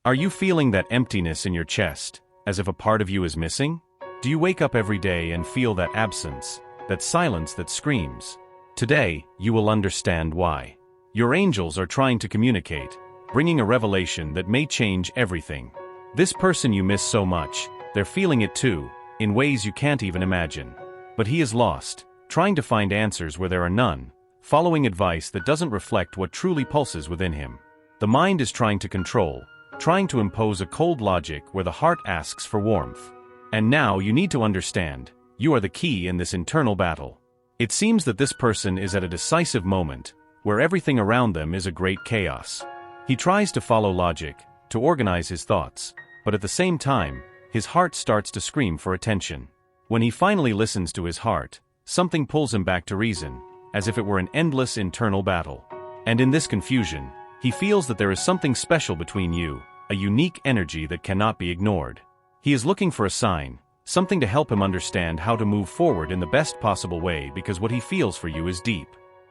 Are you feeling that emptiness in your chest, as if a part of you is missing? Do you wake up every day and feel that absence, that silence that screams? Today, you will understand why. Your angels are trying to communicate, bringing a revelation that may change everything. This person you miss so much, they're feeling it too, in ways you can't even imagine. But he is lost, trying to find answers where there are none, following advice that doesn't reflect what truly pulses within him. The mind is trying to control, trying to impose a cold logic where the heart asks for warmth. And now you need to understand, you are the key in this internal battle. It seems that this person is at a decisive moment, where everything around them is a great chaos. He tries to follow logic, to organize his thoughts, but at the same time, his heart starts to scream for attention. When he finally listens to his heart, something pulls him back to reason, as if it were an endless internal battle. And in this confusion, he feels that there is something special between you, a unique energy that cannot be ignored. He is looking for a sign, something to help him understand how to move forward in the best possible way, because what he feels for you is deep.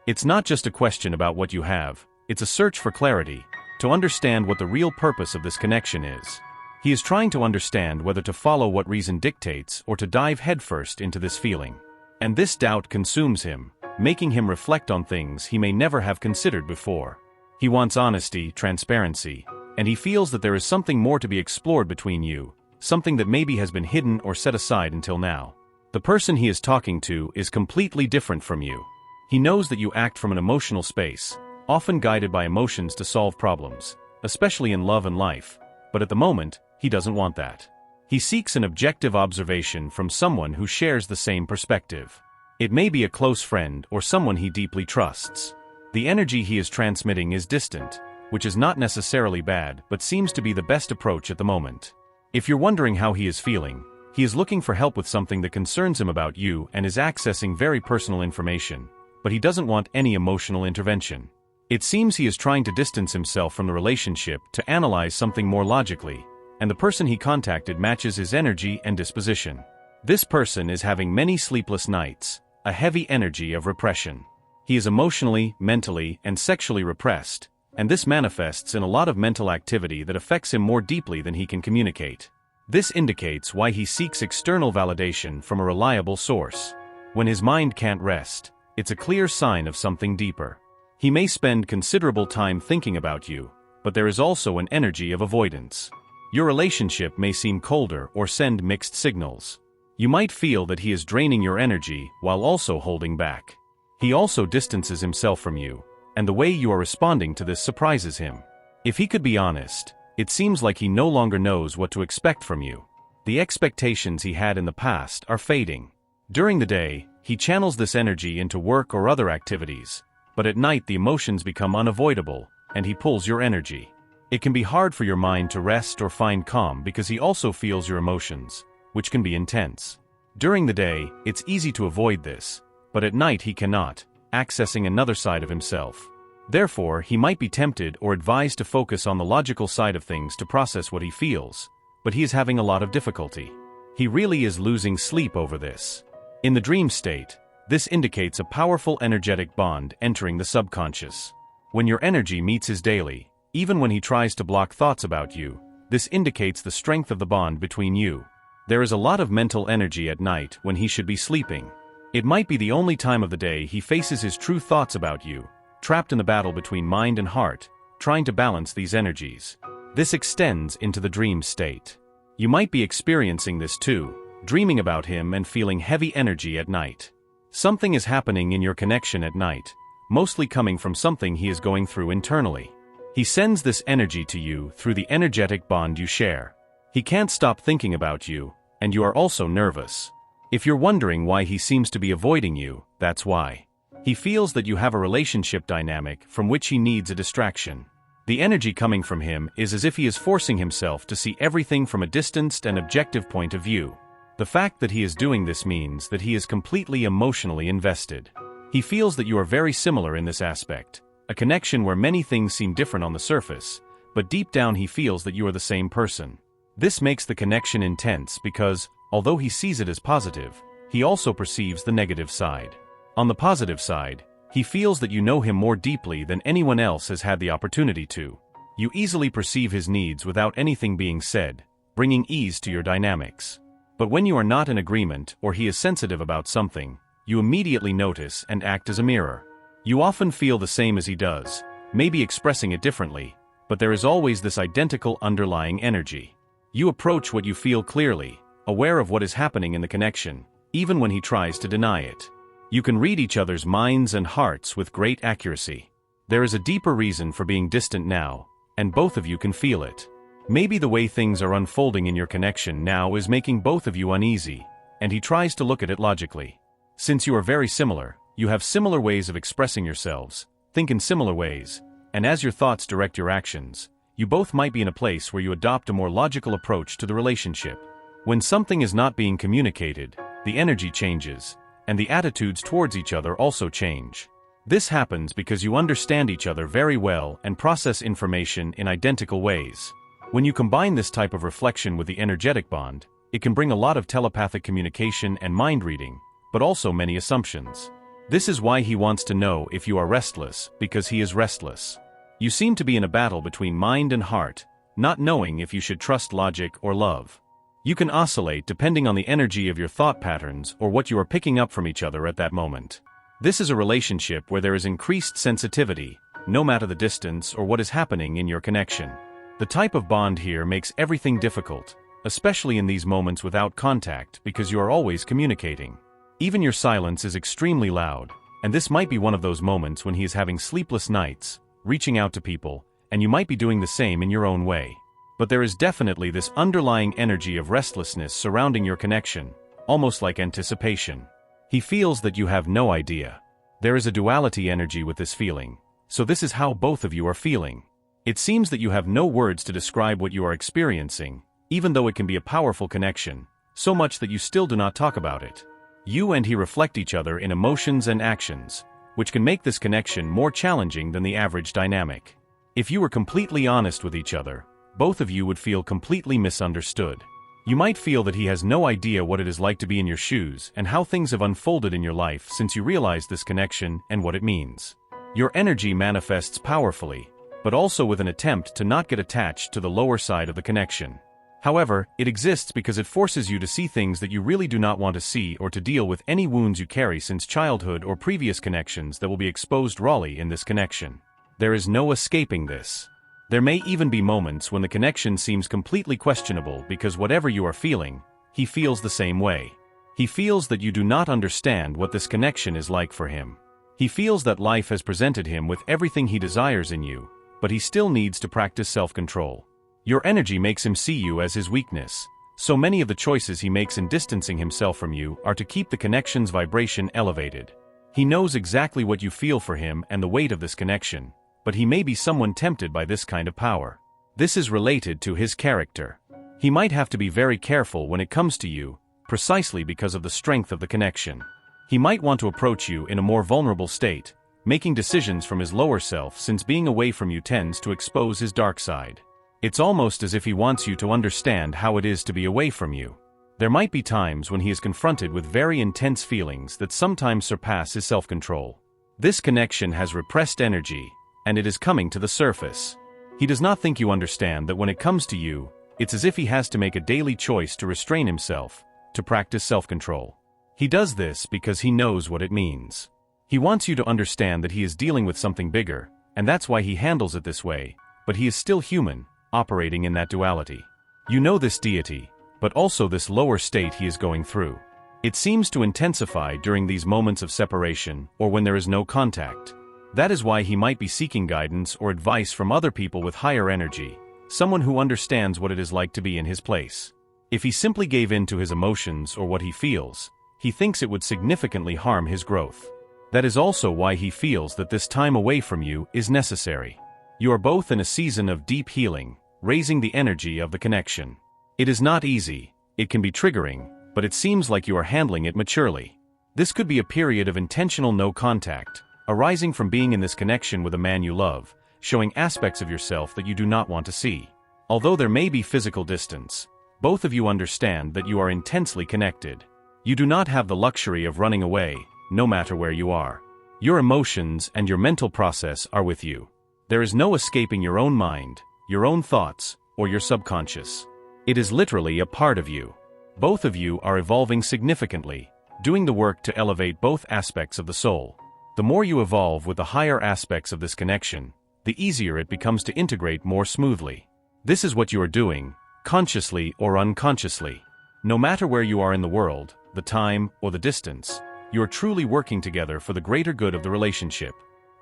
It's not just a question about what you have, it's a search for clarity, to understand what the real purpose of this connection is. He is trying to understand whether to follow what reason dictates or to dive headfirst into this feeling. And this doubt consumes him, making him reflect on things he may never have considered before. He wants honesty, transparency, and he feels that there is something more to be explored between you, something that maybe has been hidden or set aside until now. The person he is talking to is completely different from you. He knows that you act from an emotional space, often guided by emotions to solve problems, especially in love and life, but at the moment, he doesn't want that. He seeks an objective observation from someone who shares the same perspective. It may be a close friend or someone he deeply trusts. The energy he is transmitting is distant, which is not necessarily bad but seems to be the best approach at the moment. If you're wondering how he is feeling, he is looking for help with something that concerns him about you and is accessing very personal information, but he doesn't want any emotional intervention. It seems he is trying to distance himself from the relationship to analyze something more logically, and the person he contacted matches his energy and disposition. This person is having many sleepless nights, a heavy energy of repression. He is emotionally, mentally, and sexually repressed, and this manifests in a lot of mental activity that affects him more deeply than he can communicate. This indicates why he seeks external validation from a reliable source. When his mind can't rest, it's a clear sign of something deeper. He may spend considerable time thinking about you, but there is also an energy of avoidance. Your relationship may seem colder or send mixed signals. You might feel that he is draining your energy while also holding back. He also distances himself from you, and the way you are responding to this surprises him. If he could be honest, it seems like he no longer knows what to expect from you. The expectations he had in the past are fading. During the day, he channels this energy into work or other activities, but at night the emotions become unavoidable, and he pulls your energy. It can be hard for your mind to rest or find calm because he also feels your emotions, which can be intense. During the day, it's easy to avoid this, but at night he cannot, accessing another side of himself. Therefore, he might be tempted or advised to focus on the logical side of things to process what he feels, but he is having a lot of difficulty. He really is losing sleep over this. In the dream state, this indicates a powerful energetic bond entering the subconscious. When your energy meets his daily, even when he tries to block thoughts about you, this indicates the strength of the bond between you. There is a lot of mental energy at night when he should be sleeping. It might be the only time of the day he faces his true thoughts about you, trapped in the battle between mind and heart, trying to balance these energies. This extends into the dream state. You might be experiencing this too, dreaming about him and feeling heavy energy at night. Something is happening in your connection at night, mostly coming from something he is going through internally. He sends this energy to you through the energetic bond you share. He can't stop thinking about you, and you are also nervous. If you're wondering why he seems to be avoiding you, that's why. He feels that you have a relationship dynamic from which he needs a distraction. The energy coming from him is as if he is forcing himself to see everything from a distanced and objective point of view. The fact that he is doing this means that he is completely emotionally invested. He feels that you are very similar in this aspect, a connection where many things seem different on the surface, but deep down he feels that you are the same person. This makes the connection intense because, although he sees it as positive, he also perceives the negative side. On the positive side, he feels that you know him more deeply than anyone else has had the opportunity to. You easily perceive his needs without anything being said, bringing ease to your dynamics. But when you are not in agreement or he is sensitive about something, you immediately notice and act as a mirror. You often feel the same as he does, maybe expressing it differently, but there is always this identical underlying energy. You approach what you feel clearly, aware of what is happening in the connection, even when he tries to deny it. You can read each other's minds and hearts with great accuracy. There is a deeper reason for being distant now, and both of you can feel it. Maybe the way things are unfolding in your connection now is making both of you uneasy, and he tries to look at it logically. Since you are very similar, you have similar ways of expressing yourselves, think in similar ways, and as your thoughts direct your actions, you both might be in a place where you adopt a more logical approach to the relationship. When something is not being communicated, the energy changes, and the attitudes towards each other also change. This happens because you understand each other very well and process information in identical ways. When you combine this type of reflection with the energetic bond, it can bring a lot of telepathic communication and mind reading, but also many assumptions. This is why he wants to know if you are restless, because he is restless. You seem to be in a battle between mind and heart, not knowing if you should trust logic or love. You can oscillate depending on the energy of your thought patterns or what you are picking up from each other at that moment. This is a relationship where there is increased sensitivity, no matter the distance or what is happening in your connection. The type of bond here makes everything difficult, especially in these moments without contact because you are always communicating. Even your silence is extremely loud, and this might be one of those moments when he is having sleepless nights, reaching out to people, and you might be doing the same in your own way. But there is definitely this underlying energy of restlessness surrounding your connection, almost like anticipation. He feels that you have no idea. There is a duality energy with this feeling, so this is how both of you are feeling. It seems that you have no words to describe what you are experiencing, even though it can be a powerful connection, so much that you still do not talk about it. You and he reflect each other in emotions and actions, which can make this connection more challenging than the average dynamic. If you were completely honest with each other, both of you would feel completely misunderstood. You might feel that he has no idea what it is like to be in your shoes and how things have unfolded in your life since you realized this connection and what it means. Your energy manifests powerfully, but also with an attempt to not get attached to the lower side of the connection. However, it exists because it forces you to see things that you really do not want to see or to deal with any wounds you carry since childhood or previous connections that will be exposed rawly in this connection. There is no escaping this. There may even be moments when the connection seems completely questionable because whatever you are feeling, he feels the same way. He feels that you do not understand what this connection is like for him. He feels that life has presented him with everything he desires in you, but he still needs to practice self-control. Your energy makes him see you as his weakness, so many of the choices he makes in distancing himself from you are to keep the connection's vibration elevated. He knows exactly what you feel for him and the weight of this connection, but he may be someone tempted by this kind of power. This is related to his character. He might have to be very careful when it comes to you, precisely because of the strength of the connection. He might want to approach you in a more vulnerable state, making decisions from his lower self since being away from you tends to expose his dark side. It's almost as if he wants you to understand how it is to be away from you. There might be times when he is confronted with very intense feelings that sometimes surpass his self-control. This connection has repressed energy, and it is coming to the surface. He does not think you understand that when it comes to you, it's as if he has to make a daily choice to restrain himself, to practice self-control. He does this because he knows what it means. He wants you to understand that he is dealing with something bigger, and that's why he handles it this way, but he is still human, operating in that duality. You know this deity, but also this lower state he is going through. It seems to intensify during these moments of separation or when there is no contact. That is why he might be seeking guidance or advice from other people with higher energy, someone who understands what it is like to be in his place. If he simply gave in to his emotions or what he feels, he thinks it would significantly harm his growth. That is also why he feels that this time away from you is necessary. You are both in a season of deep healing, raising the energy of the connection. It is not easy, it can be triggering, but it seems like you are handling it maturely. This could be a period of intentional no contact, arising from being in this connection with a man you love, showing aspects of yourself that you do not want to see. Although there may be physical distance, both of you understand that you are intensely connected. You do not have the luxury of running away, no matter where you are. Your emotions and your mental process are with you. There is no escaping your own mind, your own thoughts, or your subconscious. It is literally a part of you. Both of you are evolving significantly, doing the work to elevate both aspects of the soul. The more you evolve with the higher aspects of this connection, the easier it becomes to integrate more smoothly. This is what you are doing, consciously or unconsciously. No matter where you are in the world, the time, or the distance, you are truly working together for the greater good of the relationship.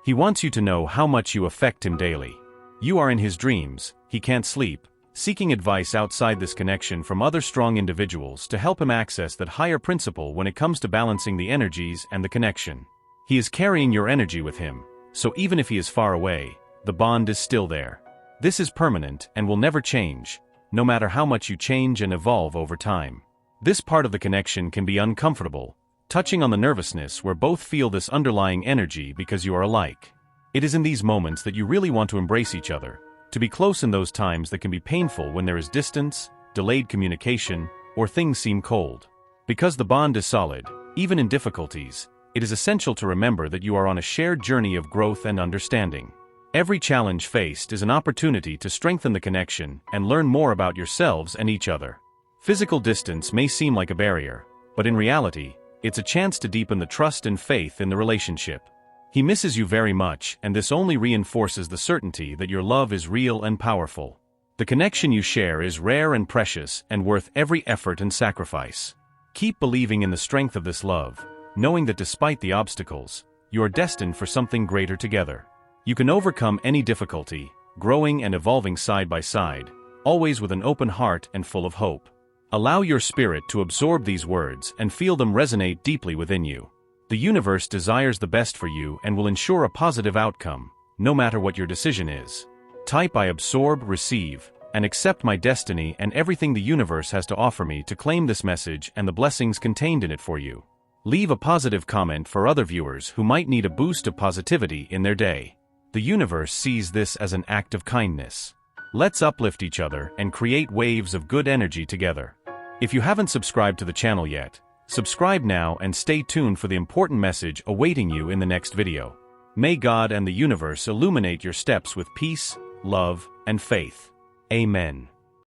He wants you to know how much you affect him daily. You are in his dreams, he can't sleep, seeking advice outside this connection from other strong individuals to help him access that higher principle when it comes to balancing the energies and the connection. He is carrying your energy with him, so even if he is far away, the bond is still there. This is permanent and will never change, no matter how much you change and evolve over time. This part of the connection can be uncomfortable, touching on the nervousness where both feel this underlying energy because you are alike. It is in these moments that you really want to embrace each other, to be close in those times that can be painful when there is distance, delayed communication, or things seem cold. Because the bond is solid, even in difficulties, it is essential to remember that you are on a shared journey of growth and understanding. Every challenge faced is an opportunity to strengthen the connection and learn more about yourselves and each other. Physical distance may seem like a barrier, but in reality, it's a chance to deepen the trust and faith in the relationship. He misses you very much, and this only reinforces the certainty that your love is real and powerful. The connection you share is rare and precious and worth every effort and sacrifice. Keep believing in the strength of this love, knowing that despite the obstacles, you are destined for something greater together. You can overcome any difficulty, growing and evolving side by side, always with an open heart and full of hope. Allow your spirit to absorb these words and feel them resonate deeply within you. The universe desires the best for you and will ensure a positive outcome, no matter what your decision is. Type "I absorb, receive, and accept my destiny and everything the universe has to offer me" to claim this message and the blessings contained in it for you. Leave a positive comment for other viewers who might need a boost of positivity in their day. The universe sees this as an act of kindness. Let's uplift each other and create waves of good energy together. If you haven't subscribed to the channel yet, subscribe now and stay tuned for the important message awaiting you in the next video. May God and the universe illuminate your steps with peace, love, and faith. Amen.